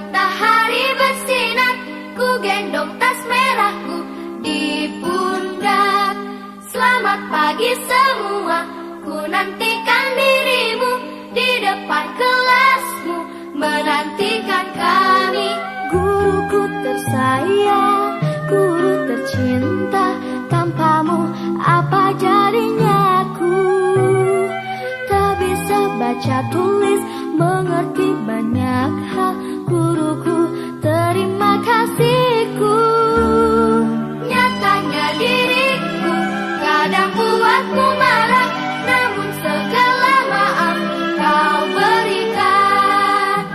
matahari bersinar, ku gendong tas merahku di pundak. Selamat pagi semua, ku nantikan dirimu di depan kelasmu, menantikan kami. Guruku tersayang, guru tercinta, tanpamu apa jadinya aku? Tak bisa baca tulis, mengerti banyak hal. Guruku, terima kasihku. Nyatanya diriku kadang buatmu marah, namun segala maaf kau berikan.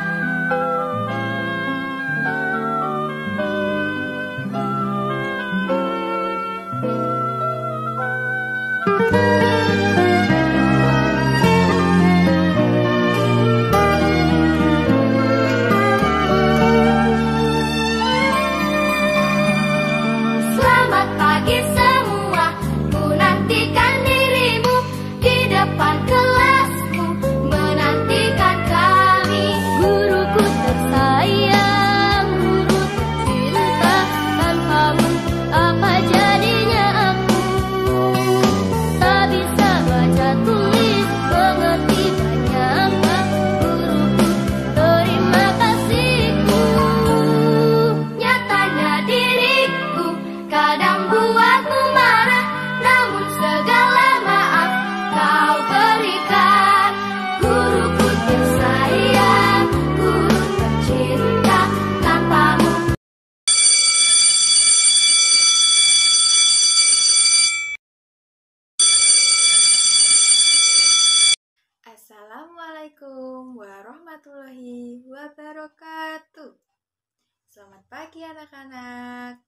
Selamat pagi semua, ku nantikan dirimu di depan kelasmu, menantikan kami. Guruku tersayang, guru tercinta, tanpamu apa jadinya aku? Tak bisa baca tulis, mengerti banyak hal. Guruku, terima kasihku. Nyatanya diriku kadang buatmu marah, namun segala maaf kau berikan. Guruku tersayang, guru tercinta, tanpamu. Assalamualaikum warahmatullahi wabarakatuh. Selamat pagi anak-anak.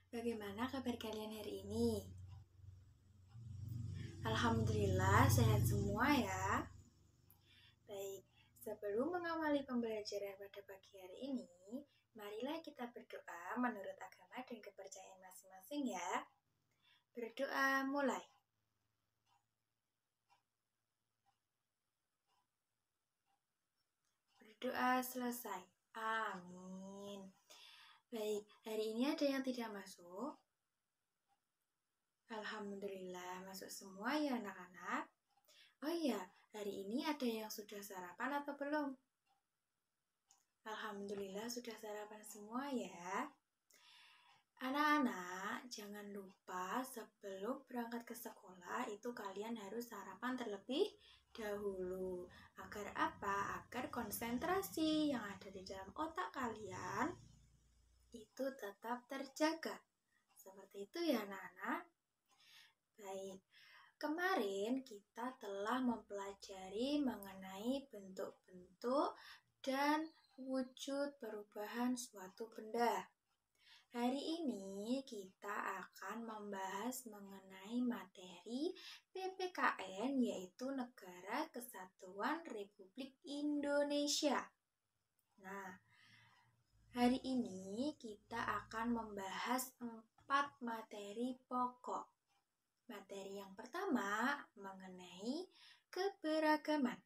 Bagaimana kabar kalian hari ini? Alhamdulillah sehat semua ya. Baik, sebelum mengawali pembelajaran pada pagi hari ini, marilah kita berdoa menurut agama dan kepercayaan masing-masing ya. Berdoa mulai. Berdoa selesai. Amin. Baik, hari ini ada yang tidak masuk? Alhamdulillah, masuk semua ya anak-anak. Oh iya, hari ini ada yang sudah sarapan atau belum? Alhamdulillah sudah sarapan semua ya. Anak-anak, jangan lupa sebelum berangkat ke sekolah itu kalian harus sarapan terlebih dahulu. Agar apa? Agar konsentrasi yang ada di dalam otak kalian itu tetap terjaga. Seperti itu ya anak-anak. Baik, kemarin kita telah mempelajari mengenai bentuk-bentuk dan wujud perubahan suatu benda. Hari ini kita akan membahas mengenai materi PPKN, yaitu Negara Kesatuan Republik Indonesia. Nah, hari ini kita akan membahas 4 materi pokok. Materi yang pertama mengenai keberagaman.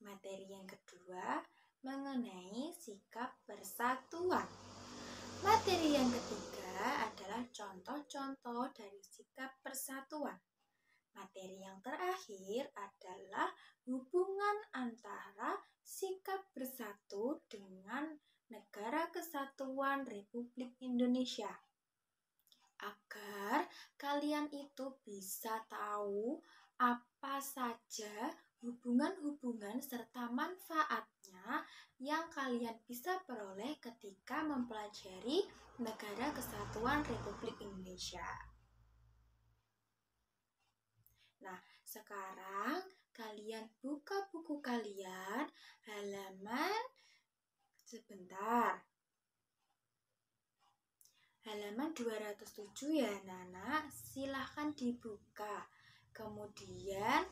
Materi yang kedua mengenai sikap persatuan. Materi yang ketiga adalah contoh-contoh dari sikap persatuan. Materi yang terakhir adalah hubungan antara sikap bersatu dengan Negara Kesatuan Republik Indonesia. Agar kalian itu bisa tahu apa saja hubungan-hubungan serta manfaatnya yang kalian bisa peroleh ketika mempelajari Negara Kesatuan Republik Indonesia. Nah, sekarang kalian buka buku kalian halaman sebentar. Halaman 207 ya anak-anak, silahkan dibuka. Kemudian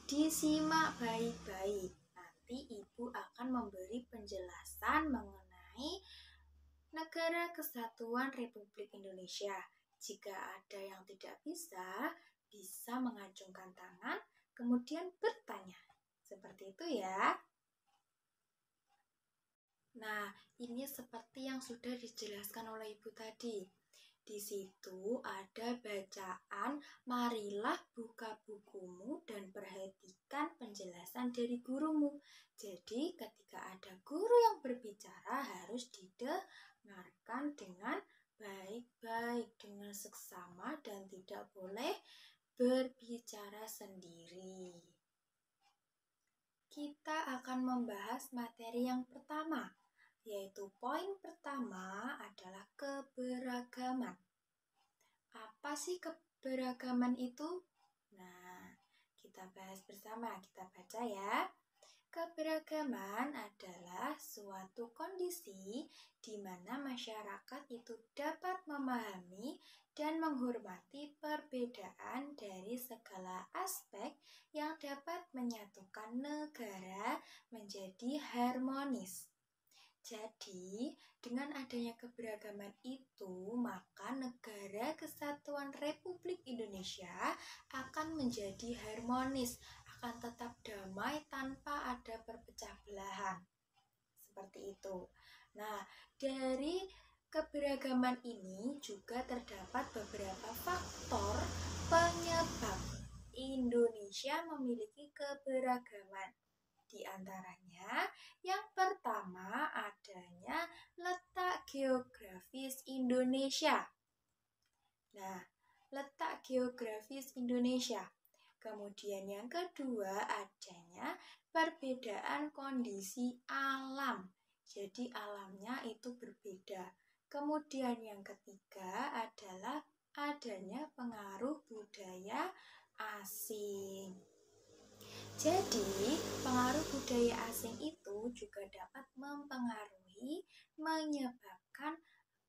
disimak baik-baik. Nanti ibu akan memberi penjelasan mengenai Negara Kesatuan Republik Indonesia. Jika ada yang tidak bisa mengacungkan tangan, kemudian bertanya. Seperti itu ya. Nah, ini seperti yang sudah dijelaskan oleh Ibu tadi. Di situ ada bacaan, marilah buka bukumu dan perhatikan penjelasan dari gurumu. Jadi ketika ada guru yang berbicara harus didengarkan dengan baik-baik, dengan seksama dan tidak boleh berbicara sendiri. Kita akan membahas materi yang pertama, yaitu poin pertama adalah keberagaman. Apa sih keberagaman itu? Nah, kita bahas bersama, kita baca ya. Keberagaman adalah suatu kondisi di mana masyarakat itu dapat memahami dan menghormati perbedaan dari segala aspek yang dapat menyatukan negara menjadi harmonis. Jadi, dengan adanya keberagaman itu, maka Negara Kesatuan Republik Indonesia akan menjadi harmonis, akan tetap damai tanpa ada perpecah belahan. Seperti itu. Nah, dari keberagaman ini juga terdapat beberapa faktor penyebab Indonesia memiliki keberagaman. Di antaranya, yang pertama adanya letak geografis Indonesia. Nah, letak geografis Indonesia. Kemudian yang kedua adanya perbedaan kondisi alam. Jadi alamnya itu berbeda. Kemudian yang ketiga adalah adanya pengaruh budaya asing. Jadi, pengaruh budaya asing itu juga dapat mempengaruhi, menyebabkan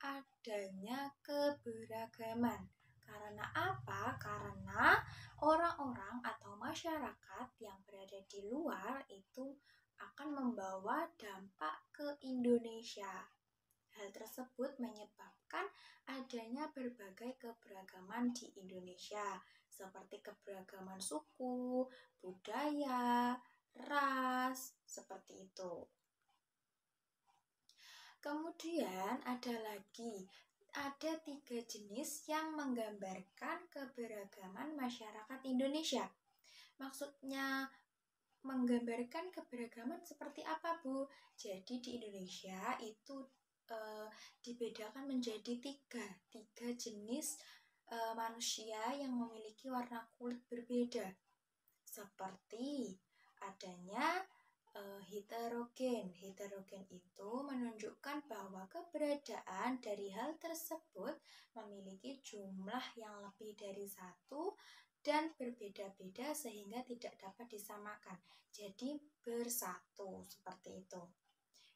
adanya keberagaman. Karena apa? Karena orang-orang atau masyarakat yang berada di luar itu akan membawa dampak ke Indonesia. Hal tersebut menyebabkan adanya berbagai keberagaman di Indonesia, seperti keberagaman suku, budaya, ras, seperti itu. Kemudian ada 3 jenis yang menggambarkan keberagaman masyarakat Indonesia. Maksudnya menggambarkan keberagaman seperti apa, Bu? Jadi di Indonesia itu dibedakan menjadi tiga jenis manusia yang memiliki warna kulit berbeda, seperti adanya heterogen. Heterogen itu menunjukkan bahwa keberadaan dari hal tersebut memiliki jumlah yang lebih dari satu dan berbeda-beda sehingga tidak dapat disamakan, jadi bersatu, seperti itu.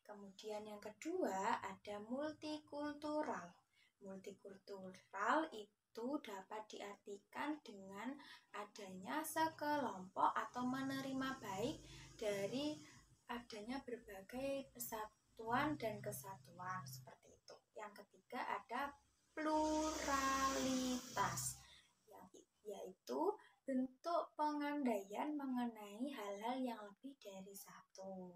Kemudian yang kedua ada multikultural. Multikultural itu dapat diartikan dengan adanya sekelompok atau menerima baik dari adanya berbagai persatuan dan kesatuan, seperti itu. Yang ketiga ada pluralitas, yaitu bentuk pengandaian mengenai hal-hal yang lebih dari satu.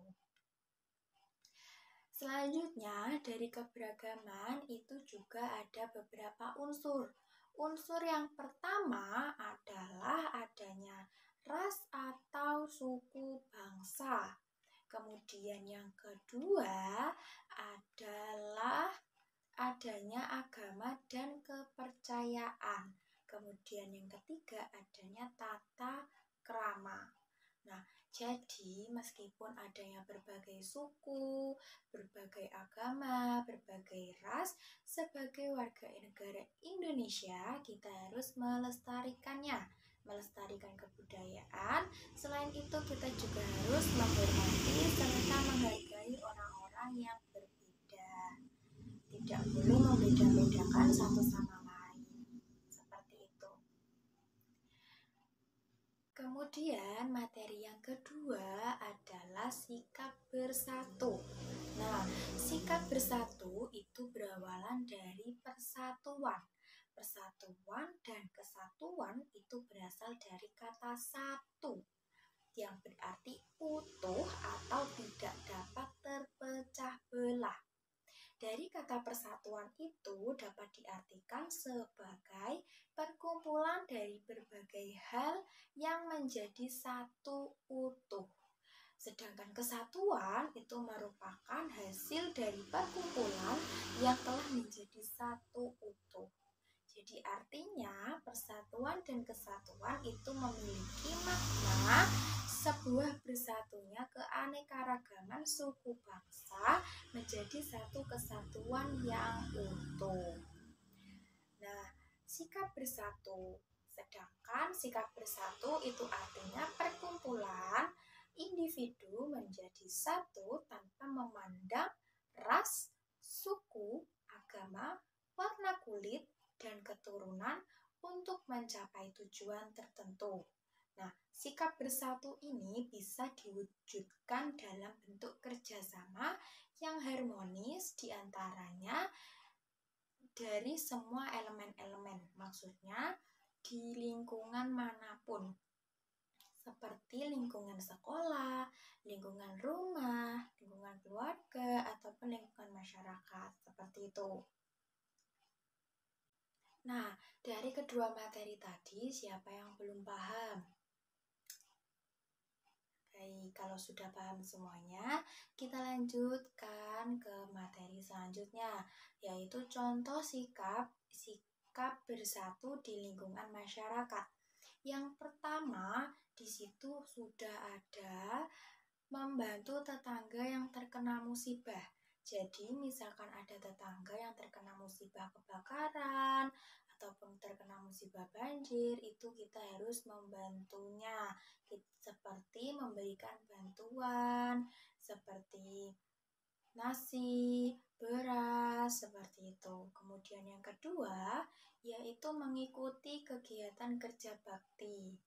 Selanjutnya, dari keberagaman itu juga ada beberapa unsur. Unsur yang pertama adalah adanya ras atau suku bangsa. Kemudian yang kedua adalah adanya agama dan kepercayaan. Kemudian yang ketiga adanya tata krama. Nah, jadi meskipun adanya berbagai suku, berbagai agama, berbagai ras, sebagai warga negara Indonesia kita harus melestarikannya, melestarikan kebudayaan. Selain itu kita juga harus menghormati serta menghargai orang-orang yang berbeda. Tidak boleh membeda-bedakan satu sama lain. Seperti itu. Kemudian materi yang kedua adalah sikap bersatu. Nah, sikap bersatu itu berawalan dari persatuan. Persatuan dan kesatuan itu berasal dari kata satu, yang berarti utuh atau tidak dapat terpecah belah. kata persatuan itu dapat diartikan sebagai perkumpulan dari berbagai hal yang menjadi satu utuh. Sedangkan kesatuan itu merupakan hasil dari perkumpulan yang telah menjadi satu utuh. Jadi artinya persatuan dan kesatuan itu memiliki makna sebuah bersatunya keanekaragaman suku bangsa menjadi satu kesatuan yang utuh. Nah, sikap bersatu. Sedangkan sikap bersatu itu artinya perkumpulan individu menjadi satu tanpa memandang ras, suku, agama, warna kulit, dan keturunan untuk mencapai tujuan tertentu. Nah, sikap bersatu ini bisa diwujudkan dalam bentuk kerjasama yang harmonis diantaranya dari semua elemen-elemen. Maksudnya di lingkungan manapun, seperti lingkungan sekolah, lingkungan rumah, lingkungan keluarga, ataupun lingkungan masyarakat, seperti itu. Nah, dari kedua materi tadi, siapa yang belum paham? Baik, kalau sudah paham semuanya, kita lanjutkan ke materi selanjutnya, yaitu contoh sikap bersatu di lingkungan masyarakat. Yang pertama, di situ sudah ada membantu tetangga yang terkena musibah. Jadi, misalkan ada tetangga yang terkena musibah kebakaran ataupun terkena musibah banjir, itu kita harus membantunya. Seperti memberikan bantuan, seperti nasi, beras, seperti itu. Kemudian yang kedua, yaitu mengikuti kegiatan kerja bakti.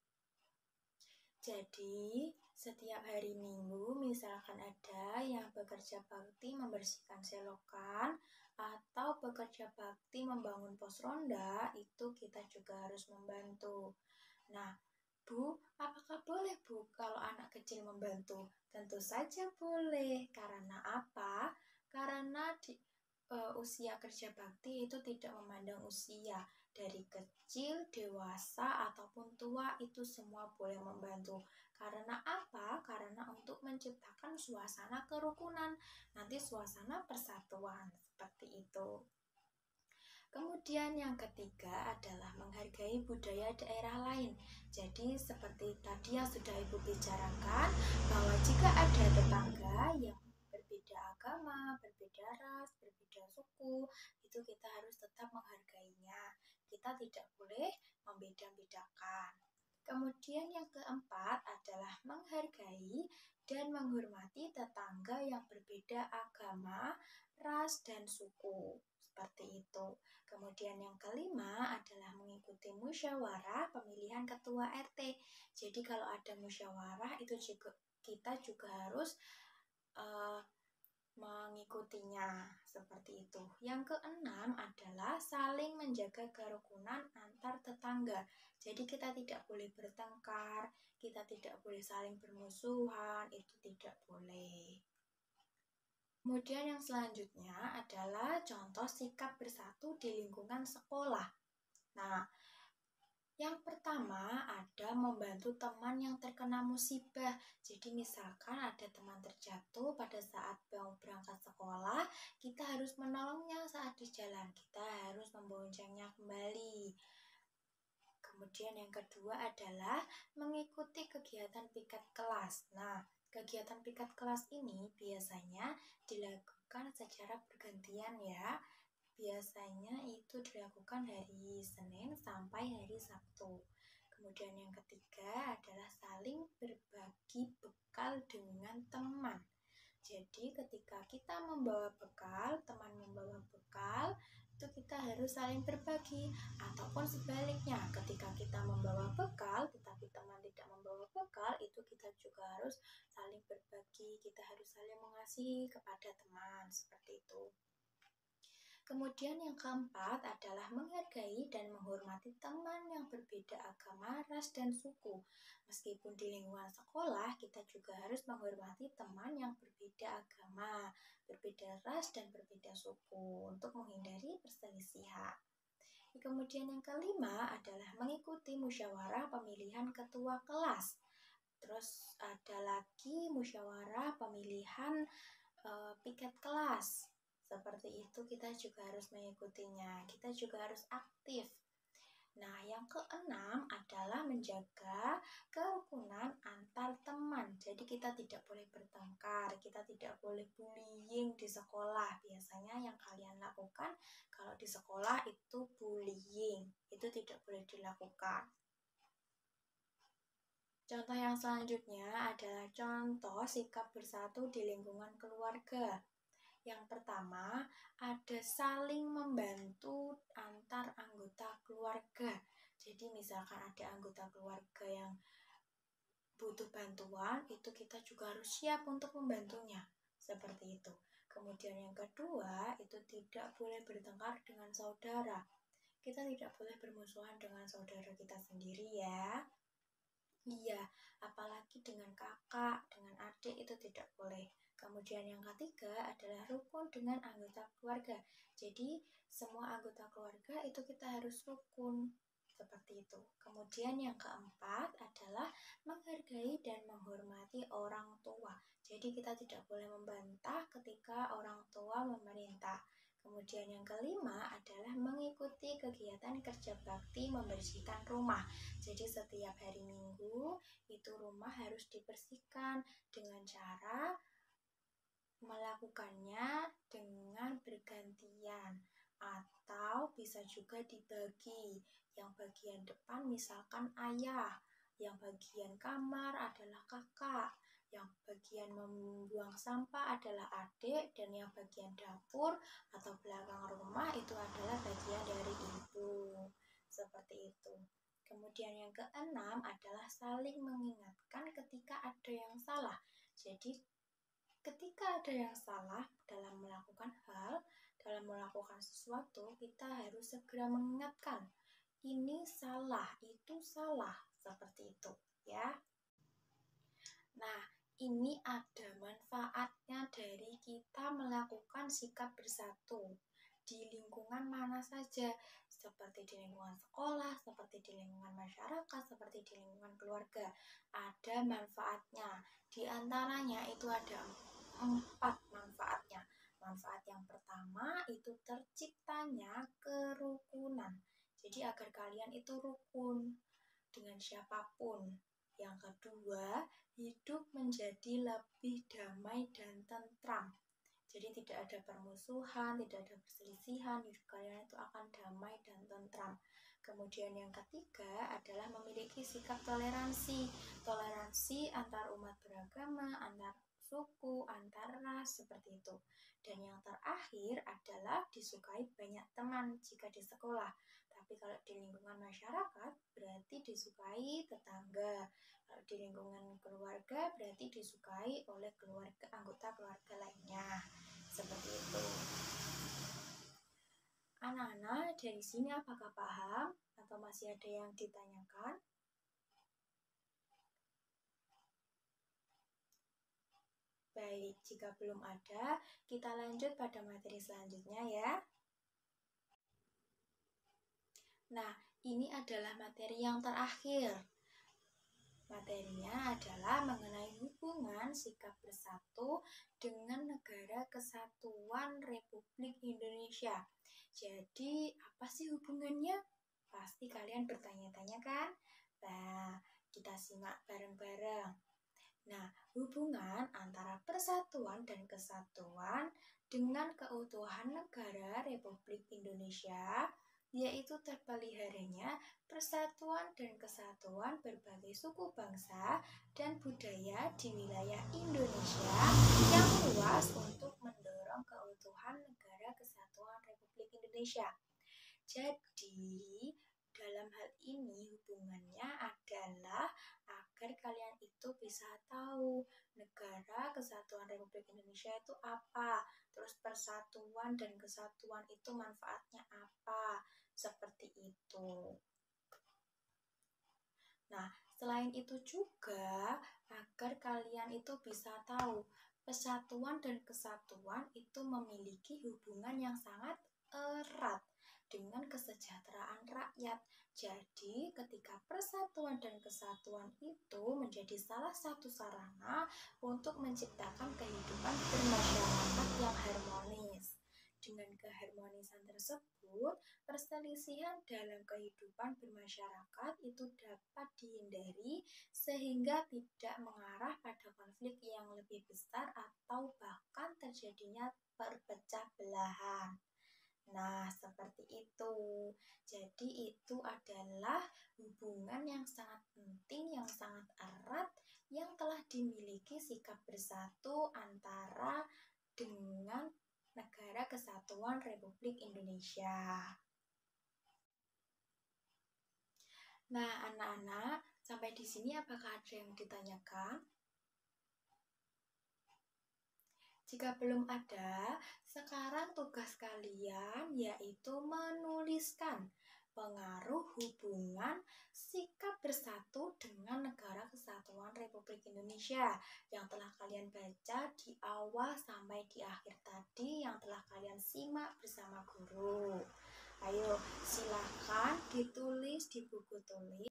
Jadi, setiap hari Minggu misalkan ada yang bekerja bakti membersihkan selokan atau bekerja bakti membangun pos ronda, itu kita juga harus membantu. Nah, Bu, apakah boleh Bu kalau anak kecil membantu? Tentu saja boleh. Karena apa? Karena di usia kerja bakti itu tidak memandang usia. Dari kecil, dewasa, ataupun tua itu semua boleh membantu. Karena apa? Karena untuk menciptakan suasana kerukunan, nanti suasana persatuan, seperti itu. Kemudian yang ketiga adalah menghargai budaya daerah lain. Jadi seperti tadi yang sudah Ibu bicarakan, bahwa jika ada tetangga yang berbeda agama, berbeda ras, berbeda suku, itu kita harus tetap menghargainya. Kita tidak boleh membeda-bedakan. Kemudian yang keempat adalah menghargai dan menghormati tetangga yang berbeda agama, ras, dan suku. Seperti itu. Kemudian yang kelima adalah mengikuti musyawarah pemilihan ketua RT. Jadi kalau ada musyawarah itu juga kita juga harus mengikutinya, seperti itu. Yang keenam adalah saling menjaga kerukunan antar tetangga. Jadi kita tidak boleh bertengkar, kita tidak boleh saling bermusuhan, itu tidak boleh. Kemudian yang selanjutnya adalah contoh sikap bersatu di lingkungan sekolah. Nah, yang pertama ada membantu teman yang terkena musibah. Jadi misalkan ada teman terjatuh pada saat mau berangkat sekolah, kita harus menolongnya saat di jalan. Kita harus memboncengnya kembali. Kemudian yang kedua adalah mengikuti kegiatan piket kelas. Nah, kegiatan piket kelas ini biasanya dilakukan secara bergantian ya. Biasanya itu dilakukan hari Senin sampai hari Sabtu. Kemudian yang ketiga adalah saling berbagi bekal dengan teman. Jadi ketika kita membawa bekal, teman membawa bekal, itu kita harus saling berbagi. Ataupun sebaliknya, ketika kita membawa bekal, tetapi teman tidak membawa bekal, itu kita juga harus saling berbagi. Kita harus saling mengasihi kepada teman, seperti itu. Kemudian yang keempat adalah menghargai dan menghormati teman yang berbeda agama, ras, dan suku. Meskipun di lingkungan sekolah, kita juga harus menghormati teman yang berbeda agama, berbeda ras, dan berbeda suku untuk menghindari perselisihan. Kemudian yang kelima adalah mengikuti musyawarah pemilihan ketua kelas. Terus ada lagi musyawarah pemilihan piket kelas. Seperti itu kita juga harus mengikutinya. Kita juga harus aktif. Nah, yang keenam adalah menjaga kerukunan antar teman. Jadi kita tidak boleh bertengkar, kita tidak boleh bullying di sekolah. Biasanya yang kalian lakukan kalau di sekolah itu bullying. Itu tidak boleh dilakukan. Contoh yang selanjutnya adalah contoh sikap bersatu di lingkungan keluarga. Yang pertama, ada saling membantu antar anggota keluarga. Jadi misalkan ada anggota keluarga yang butuh bantuan, itu kita juga harus siap untuk membantunya. Seperti itu. Kemudian yang kedua, itu tidak boleh bertengkar dengan saudara. Kita tidak boleh bermusuhan dengan saudara kita sendiri ya. Iya, apalagi dengan kakak, dengan adik itu tidak boleh. Kemudian yang ketiga adalah rukun dengan anggota keluarga. Jadi semua anggota keluarga itu kita harus rukun. Seperti itu. Kemudian yang keempat adalah menghargai dan menghormati orang tua. Jadi kita tidak boleh membantah ketika orang tua memerintah. Kemudian yang kelima adalah mengikuti kegiatan kerja bakti membersihkan rumah. Jadi setiap hari Minggu itu rumah harus dibersihkan dengan cara melakukannya dengan bergantian atau bisa juga dibagi. Yang bagian depan misalkan ayah, yang bagian kamar adalah kakak, yang bagian membuang sampah adalah adik, dan yang bagian dapur atau belakang rumah itu adalah bagian dari ibu. Seperti itu. Kemudian yang keenam adalah saling mengingatkan ketika ada yang salah. Jadi ketika ada yang salah dalam melakukan hal, dalam melakukan sesuatu, kita harus segera mengingatkan. Ini salah, itu salah. Seperti itu ya. Nah, ini ada manfaatnya dari kita melakukan sikap bersatu di lingkungan mana saja, seperti di lingkungan sekolah, seperti di lingkungan masyarakat, seperti di lingkungan keluarga. Ada manfaatnya. Di antaranya itu ada 4 manfaatnya. Manfaat yang pertama itu terciptanya kerukunan. Jadi agar kalian itu rukun dengan siapapun. Yang kedua, hidup menjadi lebih damai dan tentram. Jadi tidak ada permusuhan, tidak ada perselisihan, hidup kalian itu akan damai dan tentram. Kemudian yang ketiga adalah memiliki sikap toleransi. Toleransi antar umat beragama, antar suku, antar ras, seperti itu. Dan yang terakhir adalah disukai banyak teman jika di sekolah. Tapi kalau di lingkungan masyarakat berarti disukai tetangga. Kalau di lingkungan keluarga berarti disukai oleh anggota keluarga lainnya. Seperti itu. Anak-anak, dari sini apakah paham atau masih ada yang ditanyakan? Baik, jika belum ada, kita lanjut pada materi selanjutnya ya. Nah, ini adalah materi yang terakhir. Materinya adalah mengenai hubungan sikap bersatu dengan Negara Kesatuan Republik Indonesia. Jadi, apa sih hubungannya? Pasti kalian bertanya-tanya kan? Nah, kita simak bareng-bareng. Nah, hubungan antara persatuan dan kesatuan dengan keutuhan negara Republik Indonesia yaitu terpeliharanya persatuan dan kesatuan berbagai suku bangsa dan budaya di wilayah Indonesia yang luas untuk mendorong keutuhan negara kesatuan Republik Indonesia. Jadi, dalam hal ini hubungannya adalah agar kalian itu bisa tahu negara kesatuan Republik Indonesia itu apa, terus harus persatuan dan kesatuan itu manfaatnya apa? Seperti itu. Nah, selain itu juga agar kalian itu bisa tahu persatuan dan kesatuan itu memiliki hubungan yang sangat erat dengan kesejahteraan rakyat. Jadi, ketika persatuan dan kesatuan itu menjadi salah satu sarana untuk menciptakan kehidupan bermasyarakat yang harmonis. Dengan keharmonisan tersebut, perselisihan dalam kehidupan bermasyarakat itu dapat dihindari sehingga tidak mengarah pada konflik yang lebih besar atau bahkan terjadinya perpecah belahan. Nah, seperti itu. Jadi itu adalah hubungan yang sangat penting, yang sangat erat, yang telah dimiliki sikap bersatu antara dengan Negara Kesatuan Republik Indonesia. Nah, anak-anak, sampai di sini apakah ada yang ditanyakan? Jika belum ada, sekarang tugas kalian yaitu menuliskan pengaruh hubungan sikap bersatu dengan Negara Kesatuan Republik Indonesia yang telah kalian baca di awal sampai di akhir tadi, yang telah kalian simak bersama guru. Ayo, silakan ditulis di buku tulis.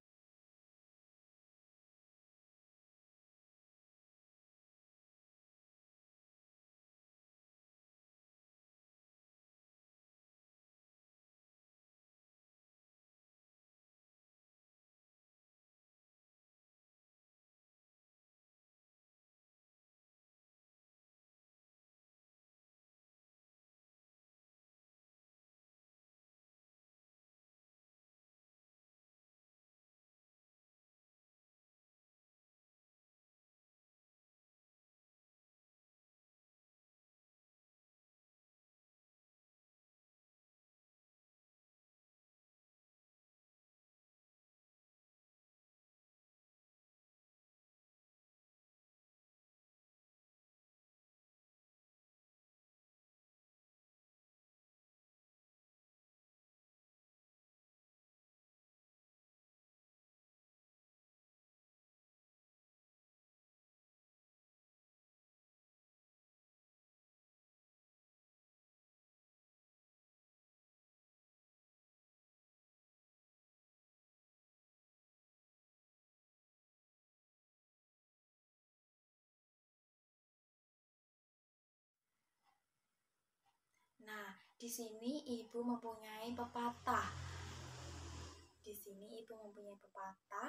Nah, di sini ibu mempunyai pepatah.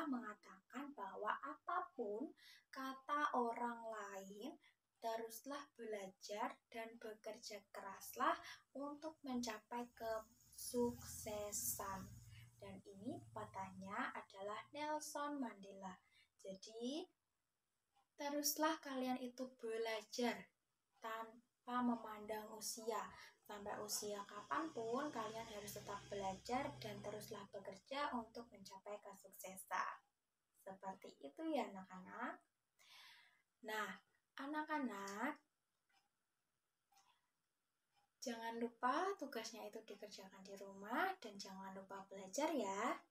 Mengatakan bahwa apapun kata orang lain, teruslah belajar dan bekerja keraslah untuk mencapai kesuksesan. Dan ini pepatahnya adalah Nelson Mandela. Jadi, teruslah kalian itu belajar tanpa memandang usia. Sampai usia kapanpun, kalian harus tetap belajar dan teruslah bekerja untuk mencapai kesuksesan. Seperti itu ya anak-anak. Nah, anak-anak, jangan lupa tugasnya itu dikerjakan di rumah dan jangan lupa belajar ya.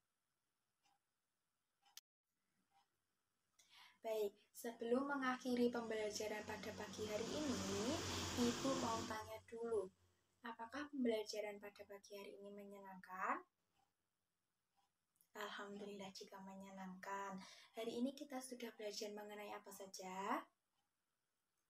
Baik, sebelum mengakhiri pembelajaran pada pagi hari ini, Ibu mau tanya dulu, apakah pembelajaran pada pagi hari ini menyenangkan? Alhamdulillah jika menyenangkan. Hari ini kita sudah belajar mengenai apa saja?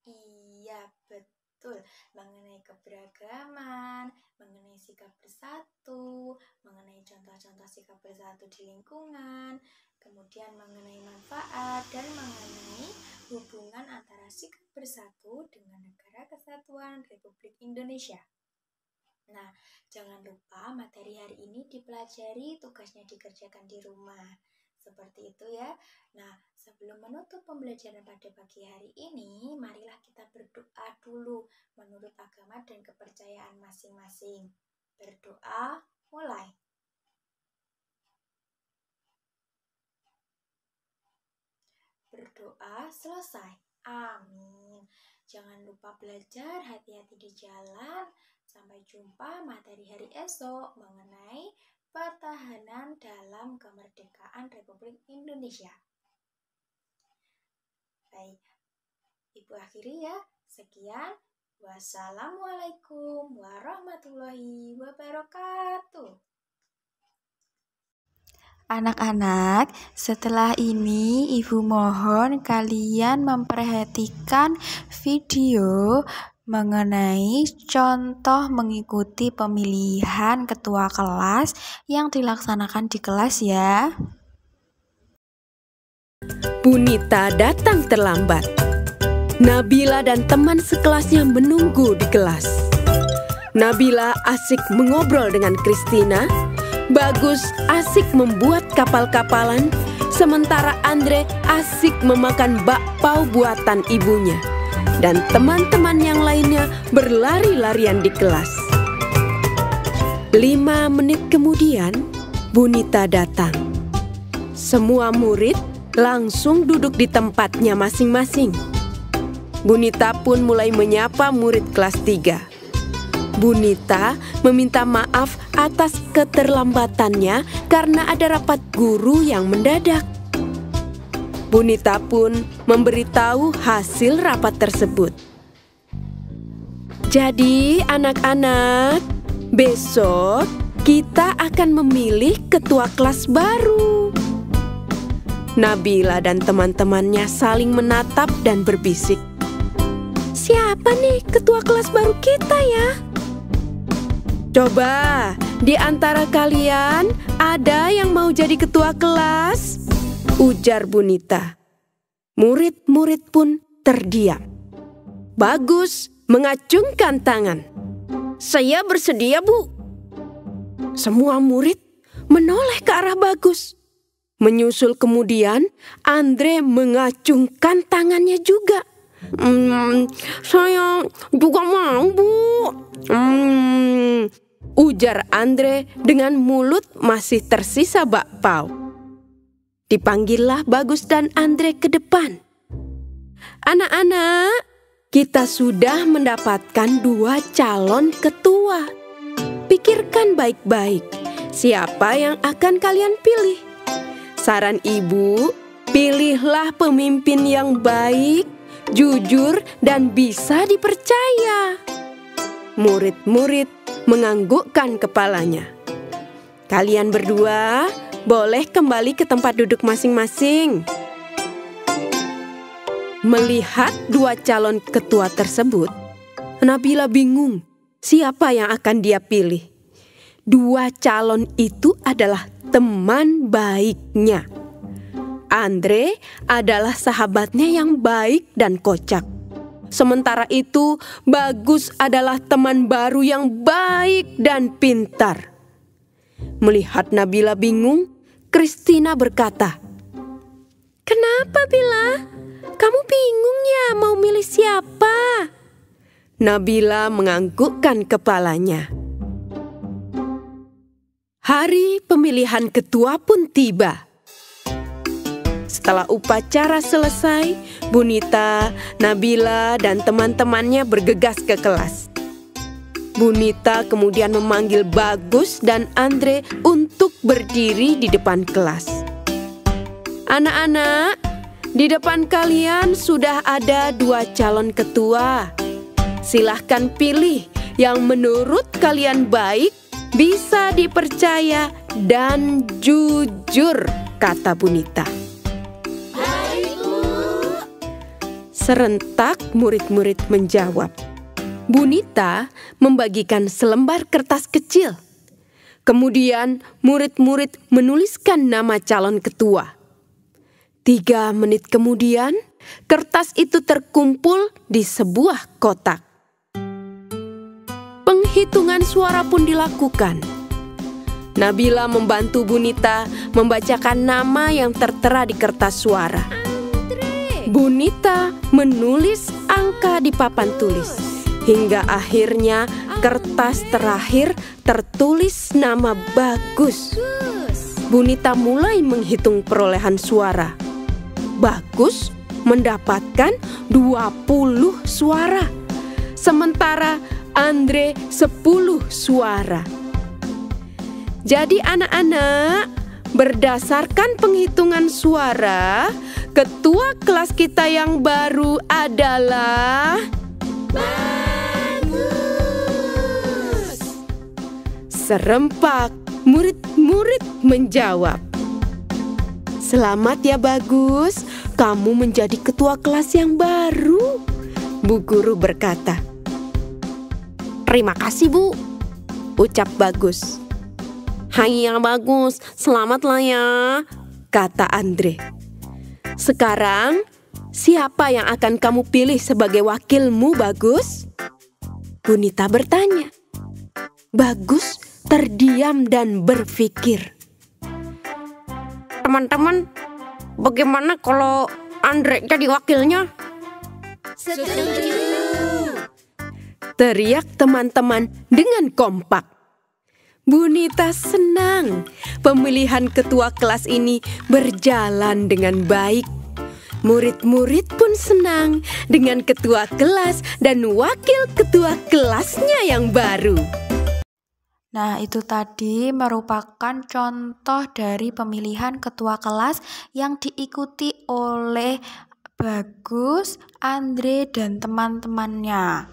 Iya, betul. Mengenai keberagaman, mengenai sikap bersatu, mengenai contoh-contoh sikap bersatu di lingkungan, kemudian mengenai manfaat, dan mengenai hubungan antara sikap bersatu dengan Negara Kesatuan Republik Indonesia. Nah, jangan lupa materi hari ini dipelajari, tugasnya dikerjakan di rumah. Seperti itu ya. Nah, sebelum menutup pembelajaran pada pagi hari ini, marilah kita berdoa dulu menurut agama dan kepercayaan masing-masing. Berdoa, mulai. Berdoa, selesai. Amin. Jangan lupa belajar, hati-hati di jalan. Sampai jumpa materi hari esok mengenai pertahanan dalam kemerdekaan Republik Indonesia. Baik, Ibu akhiri ya. Sekian. Wassalamualaikum warahmatullahi wabarakatuh. Anak-anak, setelah ini Ibu mohon kalian memperhatikan video mengenai contoh mengikuti pemilihan ketua kelas yang dilaksanakan di kelas ya. Bunita datang terlambat. Nabila dan teman sekelasnya menunggu di kelas. Nabila asik mengobrol dengan Kristina. Bagus asik membuat kapal-kapalan, sementara Andre asik memakan bakpao buatan ibunya. Dan teman-teman yang lainnya berlari-larian di kelas. 5 menit kemudian, Bunita datang. Semua murid langsung duduk di tempatnya masing-masing. Bunita pun mulai menyapa murid kelas 3. Bunita meminta maaf atas keterlambatannya karena ada rapat guru yang mendadak. Bunita pun memberitahu hasil rapat tersebut. Jadi anak-anak, besok kita akan memilih ketua kelas baru. Nabila dan teman-temannya saling menatap dan berbisik. Siapa nih ketua kelas baru kita ya? Coba, di antara kalian ada yang mau jadi ketua kelas? Ujar Bunita. Murid-murid pun terdiam. Bagus mengacungkan tangan. Saya bersedia, Bu. Semua murid menoleh ke arah Bagus. Menyusul kemudian, Andre mengacungkan tangannya juga. Saya juga mau, Bu. Ujar Andre dengan mulut masih tersisa bakpao. Dipanggillah Bagus dan Andre ke depan. Anak-anak, kita sudah mendapatkan 2 calon ketua. Pikirkan baik-baik, siapa yang akan kalian pilih? Saran Ibu, pilihlah pemimpin yang baik, jujur, dan bisa dipercaya. Murid-murid menganggukkan kepalanya. Kalian berdua boleh kembali ke tempat duduk masing-masing. Melihat 2 calon ketua tersebut, Nabila bingung siapa yang akan dia pilih. 2 calon itu adalah teman baiknya. Andre adalah sahabatnya yang baik dan kocak. Sementara itu, Bagus adalah teman baru yang baik dan pintar. Melihat Nabila bingung, Kristina berkata, "Kenapa, Bila? Kamu bingung ya mau milih siapa?" Nabila menganggukkan kepalanya. Hari pemilihan ketua pun tiba. Setelah upacara selesai, Bunita, Nabila, dan teman-temannya bergegas ke kelas. Bunita kemudian memanggil Bagus dan Andre untuk berdiri di depan kelas. Anak-anak, di depan kalian sudah ada 2 calon ketua. Silahkan pilih yang menurut kalian baik, bisa dipercaya, dan jujur, kata Bunita. Baik, Bu. Serentak murid-murid menjawab. Bunita membagikan selembar kertas kecil. Kemudian murid-murid menuliskan nama calon ketua. 3 menit kemudian, kertas itu terkumpul di sebuah kotak. Penghitungan suara pun dilakukan. Nabila membantu Bunita membacakan nama yang tertera di kertas suara. Bunita menulis angka di papan tulis. Hingga akhirnya kertas terakhir tertulis nama Bagus. Bunita mulai menghitung perolehan suara. Bagus mendapatkan 20 suara, sementara Andre 10 suara. Jadi anak-anak, berdasarkan penghitungan suara, ketua kelas kita yang baru adalah Bagus. Serempak murid-murid menjawab. Selamat ya Bagus, kamu menjadi ketua kelas yang baru, Bu Guru berkata. Terima kasih Bu, ucap Bagus. Hai ya Bagus, selamatlah ya, kata Andre. Sekarang, siapa yang akan kamu pilih sebagai wakilmu Bagus? Bunita bertanya. Bagus terdiam dan berpikir. Teman-teman, bagaimana kalau Andre jadi wakilnya? Setuju. Teriak teman-teman dengan kompak. Bunita senang pemilihan ketua kelas ini berjalan dengan baik. Murid-murid pun senang dengan ketua kelas dan wakil ketua kelasnya yang baru. Nah, itu tadi merupakan contoh dari pemilihan ketua kelas yang diikuti oleh Bagus, Andre, dan teman-temannya.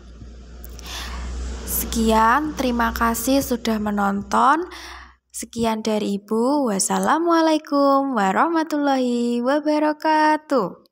Sekian, terima kasih sudah menonton. Sekian dari Ibu. Wassalamualaikum warahmatullahi wabarakatuh.